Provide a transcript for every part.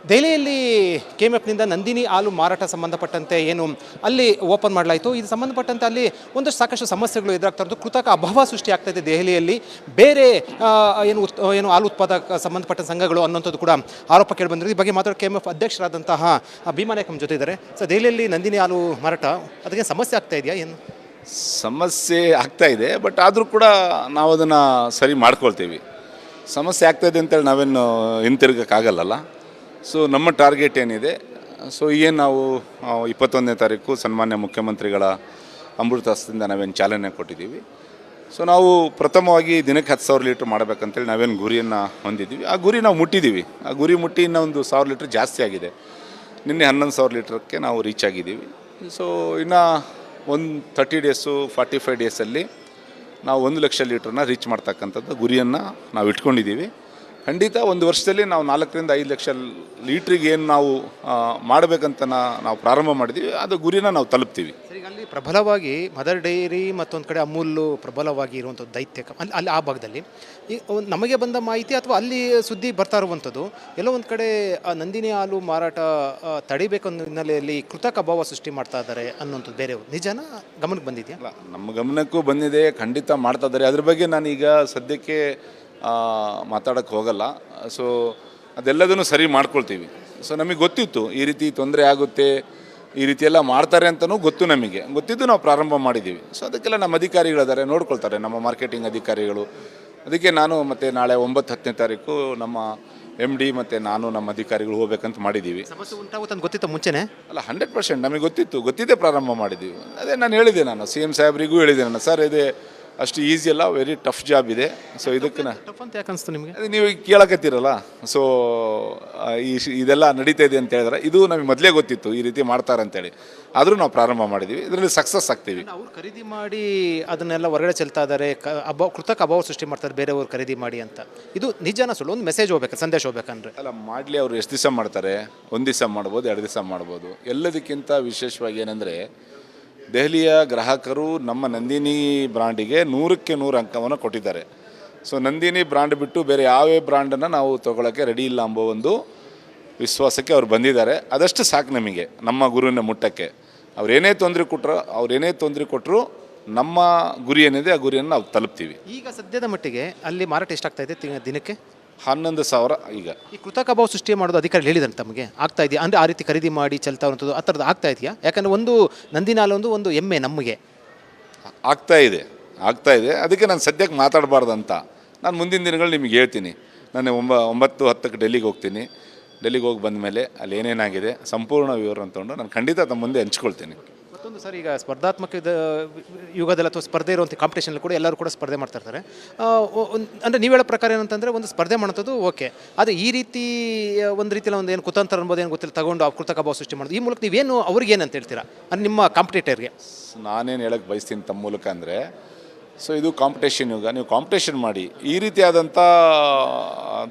ದೆಹಲಿಯಲ್ಲಿ ಕೆಎಂಎಫ್ನಿಂದ ನಂದಿನಿ ಹಾಲು ಮಾರಾಟ ಸಂಬಂಧಪಟ್ಟಂತೆ ಏನು ಅಲ್ಲಿ ಓಪನ್ ಮಾಡಲಾಯಿತು. ಇದು ಸಂಬಂಧಪಟ್ಟಂತೆ ಅಲ್ಲಿ ಒಂದಷ್ಟು ಸಾಕಷ್ಟು ಸಮಸ್ಯೆಗಳು ಎದುರಾಗ್ತಾ ಇರೋದು, ಕೃತಕ ಅಭಾವ ಸೃಷ್ಟಿಯಾಗ್ತಾ ಇದೆ ದೆಹಲಿಯಲ್ಲಿ. ಬೇರೆ ಏನು ಹಾಲು ಉತ್ಪಾದಕ ಸಂಬಂಧಪಟ್ಟ ಸಂಘಗಳು ಅನ್ನೋಂಥದ್ದು ಕೂಡ ಆರೋಪ ಕೇಳಿಬಂದಿದೆ. ಈ ಬಗ್ಗೆ ಮಾತ್ರ ಕೆಎಂಎಫ್ ಅಧ್ಯಕ್ಷರಾದಂತಹ ಭೀಮಾ ನಾಯ್ಕ ನಮ್ಮ ಜೊತೆ ಇದ್ದಾರೆ. ಸೊ ದೆಹಲಿಯಲ್ಲಿ ನಂದಿನಿ ಹಾಲು ಮಾರಾಟ ಅದಕ್ಕೆ ಸಮಸ್ಯೆ ಆಗ್ತಾ ಇದೆಯಾ ಏನು? ಸಮಸ್ಯೆ ಆಗ್ತಾ ಇದೆ, ಬಟ್ ಆದರೂ ಕೂಡ ನಾವು ಅದನ್ನು ಸರಿ ಮಾಡ್ಕೊಳ್ತೀವಿ. ಸಮಸ್ಯೆ ಆಗ್ತಾಯಿದೆ ಅಂತೇಳಿ ನಾವೇನು ಹಿಂತಿರುಗೋಕ್ಕಾಗಲ್ಲಲ್ಲ. ಸೊ ನಮ್ಮ ಟಾರ್ಗೆಟ್ ಏನಿದೆ, ಸೊ ಏನು ನಾವು 21ನೇ ತಾರೀಕು ಸನ್ಮಾನ್ಯ ಮುಖ್ಯಮಂತ್ರಿಗಳ ಅಮೃತ ಹಸ್ತದಿಂದ ನಾವೇನು ಚಾಲನೆ ಕೊಟ್ಟಿದ್ದೀವಿ. ಸೊ ನಾವು ಪ್ರಥಮವಾಗಿ ದಿನಕ್ಕೆ 10,000 ಲೀಟ್ರ್ ಮಾಡಬೇಕಂತೇಳಿ ನಾವೇನು ಗುರಿಯನ್ನು ಹೊಂದಿದ್ದೀವಿ. ಆ ಗುರಿ ನಾವು ಮುಟ್ಟಿದ್ದೀವಿ. ಆ ಗುರಿ ಮುಟ್ಟಿ ಇನ್ನೂ ಒಂದು 1,000 ಲೀಟ್ರ್ ಜಾಸ್ತಿ ಆಗಿದೆ. ನಿನ್ನೆ 11,000 ಲೀಟ್ರಕ್ಕೆ ನಾವು ರೀಚ್ ಆಗಿದ್ದೀವಿ. ಸೊ ಇನ್ನು ಒಂದು 30 ಡೇಸು 45 ಡೇಸಲ್ಲಿ ನಾವು 1 ಲಕ್ಷ ಲೀಟ್ರನ್ನ ರೀಚ್ ಮಾಡ್ತಕ್ಕಂಥದ್ದು ಗುರಿಯನ್ನು ನಾವು ಇಟ್ಕೊಂಡಿದ್ದೀವಿ. ಖಂಡಿತ ಒಂದು ವರ್ಷದಲ್ಲಿ ನಾವು 4ರಿಂದ 5 ಲಕ್ಷ ಲೀಟ್ರಿಗೆ ಏನು ನಾವು ಮಾಡಬೇಕಂತ ನಾವು ಪ್ರಾರಂಭ ಮಾಡಿದ್ದೀವಿ, ಅದು ಗುರಿನ ನಾವು ತಲುಪ್ತೀವಿ. ಸರಿ, ಅಲ್ಲಿ ಪ್ರಬಲವಾಗಿ ಮದರ್ ಡೈರಿ ಮತ್ತೊಂದು ಕಡೆ ಅಮೂಲ್ ಪ್ರಬಲವಾಗಿ ಇರುವಂಥದ್ದು ದೈತ್ಯ ಅಲ್ಲಿ ಆ ಭಾಗದಲ್ಲಿ ನಮಗೆ ಬಂದ ಮಾಹಿತಿ ಅಥವಾ ಅಲ್ಲಿ ಸುದ್ದಿ ಬರ್ತಾ ಇರುವಂಥದ್ದು ಎಲ್ಲೋ ಒಂದು ಕಡೆ ನಂದಿನಿ ಹಾಲು ಮಾರಾಟ ತಡಿಬೇಕು ಅನ್ನೋ ಹಿನ್ನೆಲೆಯಲ್ಲಿ ಕೃತಕ ಅಭಾವ ಸೃಷ್ಟಿ ಮಾಡ್ತಾ ಇದ್ದಾರೆ ಅನ್ನೋಂಥದ್ದು ಬೇರೆ ನಿಜನ ಗಮನಕ್ಕೆ ಬಂದಿದೆಯಾ? ಅಲ್ಲ, ನಮ್ಮ ಗಮನಕ್ಕೂ ಬಂದಿದೆ, ಖಂಡಿತ ಮಾಡ್ತಾ ಇದ್ದಾರೆ. ಅದ್ರ ಬಗ್ಗೆ ನಾನೀಗ ಸದ್ಯಕ್ಕೆ ಮಾತಾಡೋಕ್ಕೆ ಹೋಗಲ್ಲ. ಸೊ ಅದೆಲ್ಲದನ್ನು ಸರಿ ಮಾಡ್ಕೊಳ್ತೀವಿ. ಸೊ ನಮಗೆ ಗೊತ್ತಿತ್ತು ಈ ರೀತಿ ತೊಂದರೆ ಆಗುತ್ತೆ, ಈ ರೀತಿ ಎಲ್ಲ ಮಾಡ್ತಾರೆ ಅಂತಲೂ ನಮಗೆ ಗೊತ್ತಿದ್ದು ನಾವು ಪ್ರಾರಂಭ ಮಾಡಿದ್ದೀವಿ. ಸೊ ಅದಕ್ಕೆಲ್ಲ ನಮ್ಮ ಅಧಿಕಾರಿಗಳಿದ್ದಾರೆ, ನೋಡ್ಕೊಳ್ತಾರೆ, ನಮ್ಮ ಮಾರ್ಕೆಟಿಂಗ್ ಅಧಿಕಾರಿಗಳು. ಅದಕ್ಕೆ ನಾನು ಮತ್ತು ನಾಳೆ 9-10ನೇ ತಾರೀಕು ನಮ್ಮ MD ಮತ್ತು ನಾನು ನಮ್ಮ ಅಧಿಕಾರಿಗಳು ಹೋಗ್ಬೇಕಂತ ಮಾಡಿದ್ದೀವಿ. ಸಮಸ್ಯೆ ಉಂಟಾಗುತ್ತೆ ಅಂತ ಗೊತ್ತಿತ್ತು ಮುಂಚೆನೇ? ಅಲ್ಲ, 100% ನಮಗೆ ಗೊತ್ತಿದ್ದೇ ಪ್ರಾರಂಭ ಮಾಡಿದ್ದೀವಿ. ಅದೇ ನಾನು ಹೇಳಿದೆ, ನಾನು CM ಸಾಹೇಬ್ರಿಗೂ ಹೇಳಿದೆ, ನಾನು ಸರ್ ಇದೆ ಅಷ್ಟು ಈಸಿ ಅಲ್ಲ, ವೆರಿ ಟಫ್ ಜಾಬ್ ಇದೆ. ಸೊ ಇದಕ್ಕೆ ಟಫ್ ಅಂತ ಯಾಕೆ ಅನಿಸ್ತು ನಿಮಗೆ? ಅದು ನೀವು ಕೇಳಕತ್ತೀರಲ್ಲ, ಸೊ ಇದೆಲ್ಲ ನಡೀತಾ ಇದೆ ಅಂತ ಹೇಳಿದ್ರೆ ಇದು ನಮಗೆ ಮೊದಲೇ ಗೊತ್ತಿತ್ತು ಈ ರೀತಿ ಮಾಡ್ತಾರೆ ಅಂತೇಳಿ. ಆದರೂ ನಾವು ಪ್ರಾರಂಭ ಮಾಡಿದ್ದೀವಿ, ಇದರಲ್ಲಿ ಸಕ್ಸಸ್ ಆಗ್ತೀವಿ. ಅವ್ರು ಖರೀದಿ ಮಾಡಿ ಅದನ್ನೆಲ್ಲ ಹೊರಗಡೆ ಚೆಲ್ತಾ ಇದ್ದಾರೆ, ಕೃತಕ ಅಭಾವ ಸೃಷ್ಟಿ ಮಾಡ್ತಾರೆ ಬೇರೆಯವ್ರು ಖರೀದಿ ಮಾಡಿ ಅಂತ. ಇದು ನಿಜನ ಸುಳ್ಳು? ಒಂದು ಮೆಸೇಜ್ ಹೋಗ್ಬೇಕು, ಸಂದೇಶ ಹೋಗ್ಬೇಕಂದ್ರೆ. ಅಲ್ಲ, ಮಾಡಲಿ, ಅವ್ರು ಎಷ್ಟು ದಿವಸ ಮಾಡ್ತಾರೆ? 1 ದಿವಸ ಮಾಡ್ಬೋದು, 2 ದಿವಸ ಮಾಡ್ಬೋದು. ಎಲ್ಲದಕ್ಕಿಂತ ವಿಶೇಷವಾಗಿ ಏನಂದರೆ, ದೆಹಲಿಯ ಗ್ರಾಹಕರು ನಮ್ಮ ನಂದಿನಿ ಬ್ರ್ಯಾಂಡಿಗೆ 100ಕ್ಕೆ 100 ಅಂಕವನ್ನು ಕೊಟ್ಟಿದ್ದಾರೆ. ಸೊ ನಂದಿನಿ ಬ್ರ್ಯಾಂಡ್ ಬಿಟ್ಟು ಬೇರೆ ಯಾವೇ ಬ್ರ್ಯಾಂಡನ್ನು ನಾವು ತೊಗೊಳಕ್ಕೆ ರೆಡಿ ಇಲ್ಲ ಎಂಬ ಒಂದು ವಿಶ್ವಾಸಕ್ಕೆ ಅವ್ರು ಬಂದಿದ್ದಾರೆ. ಅದಷ್ಟು ಸಾಕು ನಮಗೆ, ನಮ್ಮ ಗುರುವಿನ ಮುಟ್ಟಕ್ಕೆ. ಅವ್ರೇನೇ ತೊಂದರೆ ಕೊಟ್ಟರು ನಮ್ಮ ಗುರಿ ಏನಿದೆ ಆ ಗುರಿಯನ್ನು ನಾವು ತಲುಪ್ತೀವಿ. ಈಗ ಸದ್ಯದ ಮಟ್ಟಿಗೆ ಅಲ್ಲಿ ಮಾರಾಟ ಎಷ್ಟಾಗ್ತಾ ಇದೆ ದಿನಕ್ಕೆ? 11,000. ಈಗ ಈ ಕೃತಕ ಅಭಾವ ಸೃಷ್ಟಿ ಮಾಡೋದು ಅಧಿಕಾರಿ ಹೇಳಿದ್ದಾರೆ ತಮಗೆ, ಆಗ್ತಾ ಇದೆಯಾ? ಅಂದರೆ ಆ ರೀತಿ ಖರೀದಿ ಮಾಡಿ ಚೆಲ್ತಾ ಇರುವಂಥದ್ದು ಆ ಥರದ್ದು ಆಗ್ತಾ ಇದೆಯಾ? ಯಾಕಂದರೆ ಒಂದು ನಂದಿನಿ ಹಾಲು ಒಂದು ಹೆಮ್ಮೆ ನಮಗೆ. ಆಗ್ತಾ ಇದೆ. ಅದಕ್ಕೆ ನಾನು ಸದ್ಯಕ್ಕೆ ಮಾತಾಡಬಾರ್ದು ಅಂತ ನಾನು ಮುಂದಿನ ದಿನಗಳು ನಿಮಗೆ ಹೇಳ್ತೀನಿ. ನಾನು 9-10ಕ್ಕೆ ಡೆಲ್ಲಿಗೆ ಹೋಗ್ತೀನಿ. ಡೆಲ್ಲಿಗೆ ಹೋಗಿ ಬಂದ ಮೇಲೆ ಅಲ್ಲಿ ಏನೇನಾಗಿದೆ ಸಂಪೂರ್ಣ ವಿವರ ತೊಗೊಂಡು ನಾನು ಖಂಡಿತ ತಮ್ಮ ಮುಂದೆ ಹಂಚ್ಕೊಳ್ತೀನಿ. ಮತ್ತೊಂದು ಸರ್, ಈಗ ಸ್ಪರ್ಧಾತ್ಮಕ ಯುಗದಲ್ಲಿ ಅಥವಾ ಸ್ಪರ್ಧೆ ಇರುವಂಥ ಕಾಂಪಿಟೇಷನ್ ಕೂಡ ಎಲ್ಲರೂ ಕೂಡ ಸ್ಪರ್ಧೆ ಮಾಡ್ತಾ ಇರ್ತಾರೆ. ಅಂದರೆ ನೀವು ಹೇಳೋ ಪ್ರಕಾರ ಏನಂತಂದರೆ ಒಂದು ಸ್ಪರ್ಧೆ ಮಾಡೋದು ಓಕೆ, ಆದರೆ ಈ ರೀತಿ ಒಂದು ರೀತಿಯಲ್ಲಿ ಒಂದು ಏನು ಕುತಂತ್ರ ಅನ್ಬೋದು ಏನು ಗೊತ್ತಿಲ್ಲ ತಗೊಂಡು ಕೃತಕ ಅಭಾವ ಸೃಷ್ಟಿ ಮಾಡೋದು, ಈ ಮೂಲಕ ನೀವೇನು ಅವ್ರಿಗೆ ಏನಂತ ಹೇಳ್ತೀರಾ ಅಂದರೆ ನಿಮ್ಮ ಕಾಂಪಿಟೇಟರ್ಗೆ? ನಾನೇನು ಹೇಳಕ್ಕೆ ಬಯಸ್ತೀನಿ ತಮ್ಮ ಮೂಲಕ ಅಂದರೆ, ಸೊ ಇದು ಕಾಂಪಿಟೇಷನ್ ಯುಗ, ನೀವು ಕಾಂಪಿಟೇಷನ್ ಮಾಡಿ, ಈ ರೀತಿಯಾದಂಥ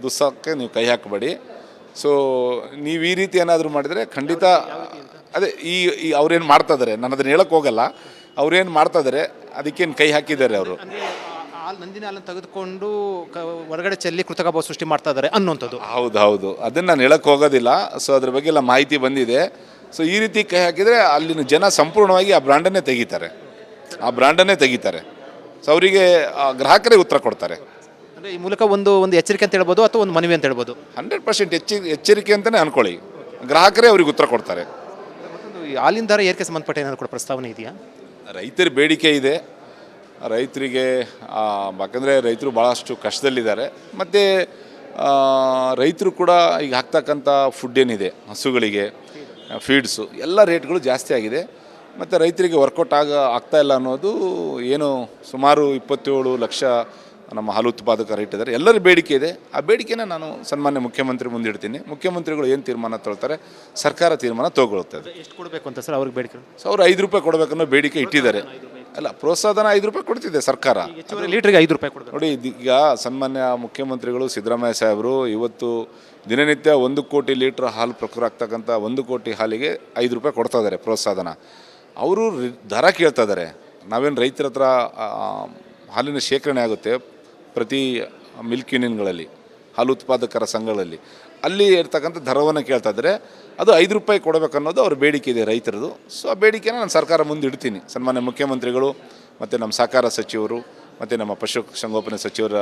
ದುಸ್ಸಕ್ಕೆ ನೀವು ಕೈ ಹಾಕಬೇಡಿ. ಸೊ ನೀವು ಈ ರೀತಿ ಏನಾದರೂ ಮಾಡಿದರೆ ಖಂಡಿತ ಅದೇ ಈ ಅವ್ರೇನು ಮಾಡ್ತಾ ಇದ್ದಾರೆ, ನಾನು ಅದನ್ನು ಹೇಳಕ್ಕೆ ಹೋಗಲ್ಲ. ಅವ್ರೇನು ಮಾಡ್ತಾ ಇದ್ದಾರೆ, ಅದಕ್ಕೇನು ಕೈ ಹಾಕಿದ್ದಾರೆ ಅವರು. ನಂದಿನಿ ಹಾಲನ್ನು ತೆಗೆದುಕೊಂಡು ಹೊರಗಡೆ ಚೆಲ್ಲಿ ಕೃತಕ ಅಭಾವ ಸೃಷ್ಟಿ ಮಾಡ್ತಾ ಇದ್ದಾರೆ ಅನ್ನೋಂಥದ್ದು. ಹೌದು, ಅದನ್ನು ನಾನು ಹೇಳಕ್ಕೆ ಹೋಗೋದಿಲ್ಲ. ಸೊ ಅದ್ರ ಬಗ್ಗೆ ಎಲ್ಲ ಮಾಹಿತಿ ಬಂದಿದೆ. ಸೊ ಈ ರೀತಿ ಕೈ ಹಾಕಿದರೆ ಅಲ್ಲಿನ ಜನ ಸಂಪೂರ್ಣವಾಗಿ ಆ ಬ್ರ್ಯಾಂಡನ್ನೇ ತೆಗಿತಾರೆ. ಸೊ ಅವರಿಗೆ ಗ್ರಾಹಕರೇ ಉತ್ತರ ಕೊಡ್ತಾರೆ. ಅಂದರೆ ಈ ಮೂಲಕ ಒಂದು ಎಚ್ಚರಿಕೆ ಅಂತ ಹೇಳ್ಬೋದು ಅಥವಾ ಒಂದು ಮನವಿ ಅಂತ ಹೇಳ್ಬೋದು? 100% ಎಚ್ಚರಿಕೆ ಅಂತಲೇ ಅಂದ್ಕೊಳ್ಳಿ. ಗ್ರಾಹಕರೇ ಅವ್ರಿಗೆ ಉತ್ತರ ಕೊಡ್ತಾರೆ. ಈ ಹಾಲಿನ ದರ ಏರಿಕೆ ಸಂಬಂಧಪಟ್ಟ ಏನಾದರೂ ಕೂಡ ಪ್ರಸ್ತಾವನೆ ಇದೆಯಾ? ರೈತರ ಬೇಡಿಕೆ ಇದೆ. ರೈತರಿಗೆ ಯಾಕಂದರೆ ರೈತರು ಭಾಳಷ್ಟು ಕಷ್ಟದಲ್ಲಿದ್ದಾರೆ. ಮತ್ತು ರೈತರು ಕೂಡ ಈಗ ಹಾಕ್ತಕ್ಕಂಥ ಫುಡ್ ಏನಿದೆ ಹಸುಗಳಿಗೆ, ಫೀಡ್ಸು ಎಲ್ಲ ರೇಟ್ಗಳು ಜಾಸ್ತಿ ಆಗಿದೆ. ಮತ್ತು ರೈತರಿಗೆ ವರ್ಕೌಟ್ ಆಗ್ತಾ ಇಲ್ಲ ಅನ್ನೋದು ಏನು ಸುಮಾರು 27 ಲಕ್ಷ ನಮ್ಮ ಹಾಲು ಉತ್ಪಾದಕ ರೈಟ್ ಇದ್ದಾರೆ. ಎಲ್ಲರ ಬೇಡಿಕೆ ಇದೆ. ಆ ಬೇಡಿಕೆನ ನಾನು ಸನ್ಮಾನ್ಯ ಮುಖ್ಯಮಂತ್ರಿ ಮುಂದಿಡ್ತೀನಿ. ಮುಖ್ಯಮಂತ್ರಿಗಳು ಏನು ತೀರ್ಮಾನ ತೊಗೊಳ್ತಾರೆ, ಸರ್ಕಾರ ತೀರ್ಮಾನ ತೊಗೊಳ್ತದೆ. ಎಷ್ಟು ಕೊಡಬೇಕು ಅಂತ ಸರ್ ಅವ್ರಿಗೆ ಬೇಡಿಕೆ? ಸೊ ಅವ್ರು 5 ರೂಪಾಯಿ ಕೊಡಬೇಕನ್ನೋ ಬೇಡಿಕೆ ಇಟ್ಟಿದ್ದಾರೆ. ಅಲ್ಲ, ಪ್ರೋತ್ಸಾಹನ 5 ರೂಪಾಯಿ ಕೊಡ್ತಿದೆ ಸರ್ಕಾರ. ಲೀಟ್ರಿಗೆ 5 ರೂಪಾಯಿ ಕೊಡಬೇಕು. ನೋಡಿ, ಈಗ ಸನ್ಮಾನ್ಯ ಮುಖ್ಯಮಂತ್ರಿಗಳು ಸಿದ್ದರಾಮಯ್ಯ ಸಾಹೇಬರು ಇವತ್ತು ದಿನನಿತ್ಯ 1 ಕೋಟಿ ಲೀಟ್ರ್ ಹಾಲು ಪ್ರೊಕ್ಯೂರ್ ಆಗ್ತಕ್ಕಂಥ 1 ಕೋಟಿ ಹಾಲಿಗೆ 5 ರೂಪಾಯಿ ಕೊಡ್ತಾ ಇದ್ದಾರೆ ಪ್ರೋತ್ಸಾಹನ. ಅವರು ದರ ಕೇಳ್ತಾ ಇದ್ದಾರೆ. ನಾವೇನು ರೈತರ ಹತ್ರ ಹಾಲಿನ ಶೇಖರಣೆ ಆಗುತ್ತೆ ಪ್ರತಿ ಮಿಲ್ಕ್ ಯೂನಿಯನ್ಗಳಲ್ಲಿ, ಹಾಲು ಉತ್ಪಾದಕರ ಸಂಘಗಳಲ್ಲಿ ಅಲ್ಲಿ ಇರ್ತಕ್ಕಂಥ ದರವನ್ನು ಕೇಳ್ತಾ ಇದ್ದಾರೆ. ಅದು 5 ರೂಪಾಯಿ ಕೊಡಬೇಕನ್ನೋದು ಅವ್ರ ಬೇಡಿಕೆ ಇದೆ ರೈತರದು. ಸೊ ಆ ಬೇಡಿಕೆನ ನಾನು ಸರ್ಕಾರ ಮುಂದೆ ಇಡ್ತೀನಿ. ಸನ್ಮಾನ್ಯ ಮುಖ್ಯಮಂತ್ರಿಗಳು ಮತ್ತು ನಮ್ಮ ಸಹಕಾರ ಸಚಿವರು ಮತ್ತು ನಮ್ಮ ಪಶು ಸಂಗೋಪನೆ ಸಚಿವರ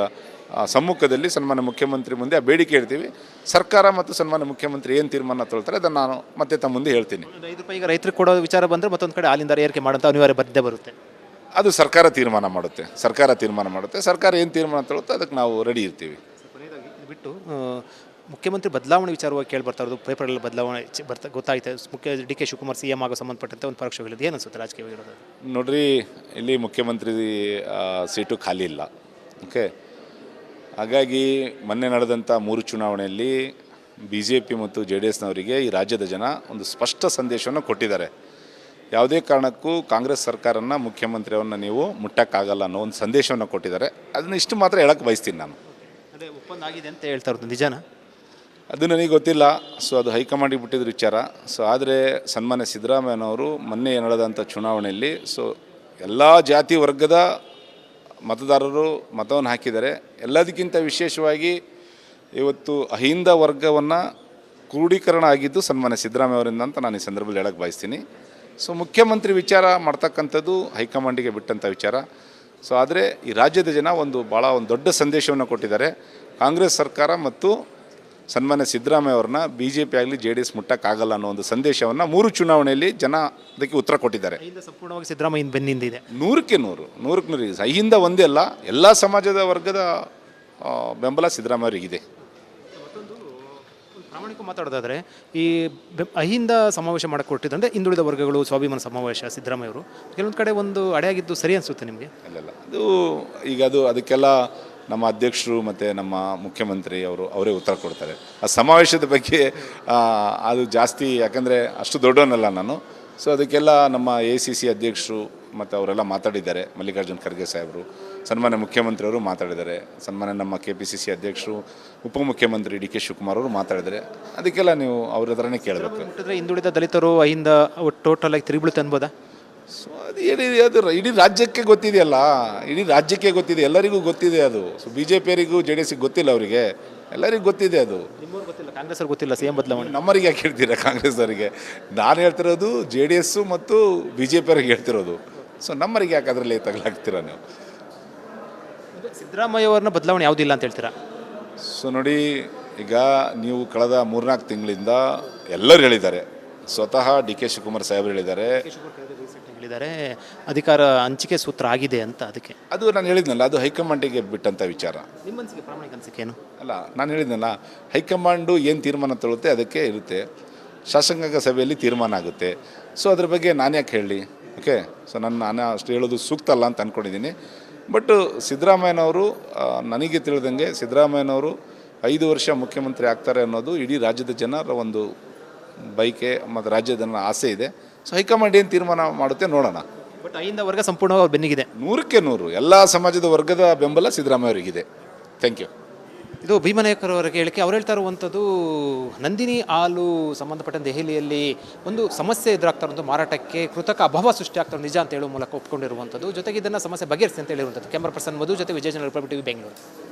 ಸಮ್ಮುಖದಲ್ಲಿ ಸನ್ಮಾನ್ಯ ಮುಖ್ಯಮಂತ್ರಿ ಮುಂದೆ ಆ ಬೇಡಿಕೆ ಇಡ್ತೀವಿ. ಸರ್ಕಾರ ಮತ್ತು ಸನ್ಮಾನ್ಯ ಮುಖ್ಯಮಂತ್ರಿ ಏನು ತೀರ್ಮಾನ ತೊಗೊಳ್ತಾರೆ ಅದನ್ನು ನಾನು ಮತ್ತೆ ತಮ್ಮ ಮುಂದೆ ಹೇಳ್ತೀನಿ. 5 ರೂಪಾಯಿ ಈಗ ರೈತರಿಗೆ ಕೊಡೋ ವಿಚಾರ ಬಂದರೆ ಮತ್ತೊಂದು ಕಡೆ ಹಾಲಿನ ದರ ಏರಿಕೆ ಮಾಡೋಂಥ ಅನಿವಾರ್ಯ ಬಂದೇ ಬರುತ್ತೆ. ಅದು ಸರ್ಕಾರ ತೀರ್ಮಾನ ಮಾಡುತ್ತೆ. ಸರ್ಕಾರ ಏನು ತೀರ್ಮಾನ ತಗೊಳುತ್ತೆ ಅದಕ್ಕೆ ನಾವು ರೆಡಿ ಇರ್ತೀವಿ. ಇದು ಬಿಟ್ಟು ಮುಖ್ಯಮಂತ್ರಿ ಬದಲಾವಣೆ ವಿಚಾರವಾಗಿ ಕೇಳಿ ಬರ್ತಾ ಇರೋದು, ಪೇಪರಲ್ಲಿ ಬದಲಾವಣೆ ಗೊತ್ತಾಯ್ತು. ಡಿ ಕೆ ಶಿವಕುಮಾರ್ CM ಆಗೋ ಸಂಬಂಧಪಟ್ಟಂತೆ ಒಂದು ಪರೋಕ್ಷ ಹೇಳಿದ್ದು ಏನು ಅನಿಸುತ್ತೆ ರಾಜಕೀಯವಾಗಿರೋದು? ನೋಡ್ರಿ, ಇಲ್ಲಿ ಮುಖ್ಯಮಂತ್ರಿ ಸೀಟು ಖಾಲಿ ಇಲ್ಲ. ಓಕೆ, ಹಾಗಾಗಿ ಮೊನ್ನೆ ನಡೆದಂಥ 3 ಚುನಾವಣೆಯಲ್ಲಿ BJP ಮತ್ತು JDSನವರಿಗೆ ಈ ರಾಜ್ಯದ ಜನ ಒಂದು ಸ್ಪಷ್ಟ ಸಂದೇಶವನ್ನು ಕೊಟ್ಟಿದ್ದಾರೆ. ಯಾವುದೇ ಕಾರಣಕ್ಕೂ ಕಾಂಗ್ರೆಸ್ ಸರ್ಕಾರನ ಮುಖ್ಯಮಂತ್ರಿಯವ್ರನ್ನ ನೀವು ಮುಟ್ಟಕ್ಕಾಗಲ್ಲ ಅನ್ನೋ ಒಂದು ಸಂದೇಶವನ್ನು ಕೊಟ್ಟಿದ್ದಾರೆ. ಅದನ್ನು ಇಷ್ಟು ಮಾತ್ರ ಹೇಳಕ್ಕೆ ಬಯಸ್ತೀನಿ ನಾನು. ಅದೇ ಒಪ್ಪಂದ ಆಗಿದೆ ಅಂತ ಹೇಳ್ತಾ ಇರೋದು ನಿಜಾನ? ಅದು ನನಗೆ ಗೊತ್ತಿಲ್ಲ. ಸೊ ಅದು ಹೈಕಮಾಂಡಿಗೆ ಬಿಟ್ಟಿದ್ದ ವಿಚಾರ. ಸೊ ಆದರೆ ಸನ್ಮಾನ್ಯ ಸಿದ್ದರಾಮಯ್ಯನವರು ಮೊನ್ನೆ ನಡೆದಂಥ ಚುನಾವಣೆಯಲ್ಲಿ ಎಲ್ಲ ಜಾತಿ ವರ್ಗದ ಮತದಾರರು ಮತವನ್ನು ಹಾಕಿದ್ದಾರೆ. ಎಲ್ಲದಕ್ಕಿಂತ ವಿಶೇಷವಾಗಿ ಇವತ್ತು ಅಹಿಂದ ವರ್ಗವನ್ನು ಕ್ರೋಢೀಕರಣ ಆಗಿದ್ದು ಸನ್ಮಾನ್ಯ ಸಿದ್ದರಾಮಯ್ಯವರಿಂದ ಅಂತ ನಾನು ಈ ಸಂದರ್ಭದಲ್ಲಿ ಹೇಳಕ್ಕೆ ಬಯಸ್ತೀನಿ. ಸೊ ಮುಖ್ಯಮಂತ್ರಿ ವಿಚಾರ ಮಾಡ್ತಕ್ಕಂಥದ್ದು ಹೈಕಮಾಂಡಿಗೆ ಬಿಟ್ಟಂಥ ವಿಚಾರ. ಸೊ ಆದರೆ ಈ ರಾಜ್ಯದ ಜನ ಭಾಳ ದೊಡ್ಡ ಸಂದೇಶವನ್ನು ಕೊಟ್ಟಿದ್ದಾರೆ. ಕಾಂಗ್ರೆಸ್ ಸರ್ಕಾರ ಮತ್ತು ಸನ್ಮಾನ್ಯ ಸಿದ್ದರಾಮಯ್ಯವ್ರನ್ನ BJP ಆಗಲಿ JDS ಮುಟ್ಟಕ್ಕಾಗಲ್ಲ ಅನ್ನೋ ಒಂದು ಸಂದೇಶವನ್ನು 3 ಚುನಾವಣೆಯಲ್ಲಿ ಜನ ಅದಕ್ಕೆ ಉತ್ತರ ಕೊಟ್ಟಿದ್ದಾರೆ. ಸಂಪೂರ್ಣವಾಗಿ ಸಿದ್ದರಾಮಯ್ಯ ಬೆನ್ನಿಂದಿದೆ. 100ಕ್ಕೆ 100 ಅಹಿಂದ ಒಂದೇ ಅಲ್ಲ, ಎಲ್ಲ ಸಮಾಜದ ವರ್ಗದ ಬೆಂಬಲ ಸಿದ್ದರಾಮಯ್ಯವರಿಗಿದೆ. ಪ್ರಾಮಾಣಿಕ ಮಾತಾಡೋದಾದರೆ ಈ ಅಹಿಂದ ಸಮಾವೇಶ ಮಾಡಕ್ಕೆ ಕೊಟ್ಟಿದ್ದಂದರೆ ಹಿಂದುಳಿದ ವರ್ಗಗಳು ಸ್ವಾಭಿಮಾನ ಸಮಾವೇಶ ಸಿದ್ದರಾಮಯ್ಯವರು ಕೆಲವೊಂದು ಕಡೆ ಒಂದು ಅಡೆಯಾಗಿದ್ದು ಸರಿ ಅನಿಸುತ್ತೆ ನಿಮಗೆ? ಅಲ್ಲ, ಅದಕ್ಕೆಲ್ಲ ನಮ್ಮ ಅಧ್ಯಕ್ಷರು ಮತ್ತು ನಮ್ಮ ಮುಖ್ಯಮಂತ್ರಿ ಅವರೇ ಉತ್ತರ ಕೊಡ್ತಾರೆ. ಆ ಸಮಾವೇಶದ ಬಗ್ಗೆ ಅದು ಜಾಸ್ತಿ, ಯಾಕಂದರೆ ಅಷ್ಟು ದೊಡ್ಡವನಲ್ಲ ನಾನು. ಸೊ ಅದಕ್ಕೆಲ್ಲ ನಮ್ಮ ACC ಅಧ್ಯಕ್ಷರು ಮತ್ತು ಅವರೆಲ್ಲ ಮಾತಾಡಿದ್ದಾರೆ. ಮಲ್ಲಿಕಾರ್ಜುನ್ ಖರ್ಗೆ ಸಾಹೇಬರು, ಸನ್ಮಾನ್ಯ ಮುಖ್ಯಮಂತ್ರಿಯವರು ಮಾತಾಡಿದ್ದಾರೆ. ಸನ್ಮಾನ್ಯ ನಮ್ಮ KPCC ಅಧ್ಯಕ್ಷರು, ಉಪಮುಖ್ಯಮಂತ್ರಿ DK ಶಿವಕುಮಾರ್ ಅವರು ಮಾತಾಡಿದ್ದಾರೆ. ಅದಕ್ಕೆಲ್ಲ ನೀವು ಅವ್ರ ಹತ್ರನೇ ಕೇಳಬೇಕು. ಹಿಂದುಳಿದ ದಲಿತರು ಅಹಿಂದ ಟೋಟಲ್ ಆಗಿ ತಿರುಬೀಳುತ್ತೆ ಅನ್ಬೋದಾ? ಸೊ ಅದು ಇಡೀ ರಾಜ್ಯಕ್ಕೆ ಗೊತ್ತಿದೆಯಲ್ಲ, ಎಲ್ಲರಿಗೂ ಗೊತ್ತಿದೆ ಅದು. ಸೊ BJPಯವರಿಗೂ JDSಗೆ ಗೊತ್ತಿಲ್ಲ, ಅವರಿಗೆ ಎಲ್ಲರಿಗೂ ಗೊತ್ತಿದೆ ಅದು. ಕಾಂಗ್ರೆಸ್ ಅವ್ರಿಗೆ ಗೊತ್ತಿಲ್ಲ CM ಬದಲಾವಣೆ? ನಮ್ಮರಿಗೆ ಯಾಕೆ ಹೇಳ್ತೀರಾ ಕಾಂಗ್ರೆಸ್ ಅವರಿಗೆ? ನಾನು ಹೇಳ್ತಿರೋದು JDS ಮತ್ತು BJPಯವರಿಗೆ ಹೇಳ್ತಿರೋದು. ಸೊ ನಮ್ಮರಿಗೆ ಯಾಕೆ ಅದರಲ್ಲಿ ತಗಲಾಗ್ತೀರಾ ನೀವು? ಸಿದ್ದರಾಮಯ್ಯವ್ರನ್ನ ಬದಲಾವಣೆ ಯಾವುದಿಲ್ಲ ಅಂತ ಹೇಳ್ತೀರಾ? ಸೊ ನೋಡಿ, ಈಗ ನೀವು ಕಳೆದ 3-4 ತಿಂಗಳಿಂದ ಎಲ್ಲರೂ ಹೇಳಿದ್ದಾರೆ. ಸ್ವತಃ DK ಶಿವಕುಮಾರ್ ಸಾಹೇಬರು ಹೇಳಿದ್ದಾರೆ ಅಧಿಕಾರ ಹಂಚಿಕೆ ಸೂತ್ರ ಆಗಿದೆ ಅಂತ. ಅದಕ್ಕೆ ಅದು ನಾನು ಹೇಳಿದ್ನಲ್ಲ, ಅದು ಹೈಕಮಾಂಡಿಗೆ ಬಿಟ್ಟಂಥ ವಿಚಾರ. ನಿಮ್ಮ ಅನಿಸಿಕೆ, ಪ್ರಾಮಾಣಿಕ ಅನಿಸಿಕೆ ಏನು? ಅಲ್ಲ, ನಾನು ಹೇಳಿದ್ನಲ್ಲ, ಹೈಕಮಾಂಡು ಏನು ತೀರ್ಮಾನ ತಗೊಳುತ್ತೆ ಅದಕ್ಕೆ ಇರುತ್ತೆ. ಶಾಸಕಾಂಗ ಸಭೆಯಲ್ಲಿ ತೀರ್ಮಾನ ಆಗುತ್ತೆ. ಸೊ ಅದ್ರ ಬಗ್ಗೆ ನಾನು ಯಾಕೆ ಹೇಳಿ? ಓಕೆ, ಸೊ ನಾನು ಅಷ್ಟು ಹೇಳೋದು ಸೂಕ್ತ ಅಲ್ಲ ಅಂತ ಅಂದ್ಕೊಂಡಿದ್ದೀನಿ. ಬಟ್ ಸಿದ್ದರಾಮಯ್ಯನವರು, ನನಗೆ ತಿಳಿದಂಗೆ ಸಿದ್ದರಾಮಯ್ಯನವರು 5 ವರ್ಷ ಮುಖ್ಯಮಂತ್ರಿ ಆಗ್ತಾರೆ ಅನ್ನೋದು ಇಡೀ ರಾಜ್ಯದ ಜನರ ಒಂದು ಬೈಕೆ ಮತ್ತು ರಾಜ್ಯದ ಆಸೆ ಇದೆ. ಸೊ ಹೈಕಮಾಂಡ್ ಏನು ತೀರ್ಮಾನ ಮಾಡುತ್ತೆ ನೋಡೋಣ. ಬಟ್ ಅಹಿಂದ ವರ್ಗ ಸಂಪೂರ್ಣವಾಗಿ ಅವ್ರ ಬೆನ್ನಿಗಿದೆ. 100ಕ್ಕೆ 100 ಎಲ್ಲ ಸಮಾಜದ ವರ್ಗದ ಬೆಂಬಲ ಸಿದ್ದರಾಮಯ್ಯವರಿಗಿದೆ. Thank you. ಇದು ಭೀಮನಾಯಕರವರ ಹೇಳಿಕೆ. ಅವ್ರು ಹೇಳ್ತಾ ಇರುವಂಥದ್ದು ನಂದಿನಿ ಹಾಲು ಸಂಬಂಧಪಟ್ಟ ದೆಹಲಿಯಲ್ಲಿ ಒಂದು ಸಮಸ್ಯೆ ಎದುರಾಗ್ತಾ ಇರುವಂಥ ಮಾರಾಟಕ್ಕೆ ಕೃತಕ ಅಭಾವ ಸೃಷ್ಟಿ ಆಗ್ತಾ ನಿಜ ಅಂತ ಹೇಳುವ ಮೂಲಕ ಒಪ್ಕೊಂಡಿರುವಂಥದ್ದು. ಜೊತೆಗೆ ಇದನ್ನು ಸಮಸ್ಯೆ ಬಗೆಹರಿಸಿ ಅಂತ ಹೇಳಿರುವಂಥದ್ದು. ಕ್ಯಾಮರಾ ಪರ್ಸನ್ ಮಧು ಜೊತೆ ವಿಜಯ ಜನರಲ್ ರಿಪಬ್ಲಿಕ್ ಟಿವಿ, ಬೆಂಗಳೂರು.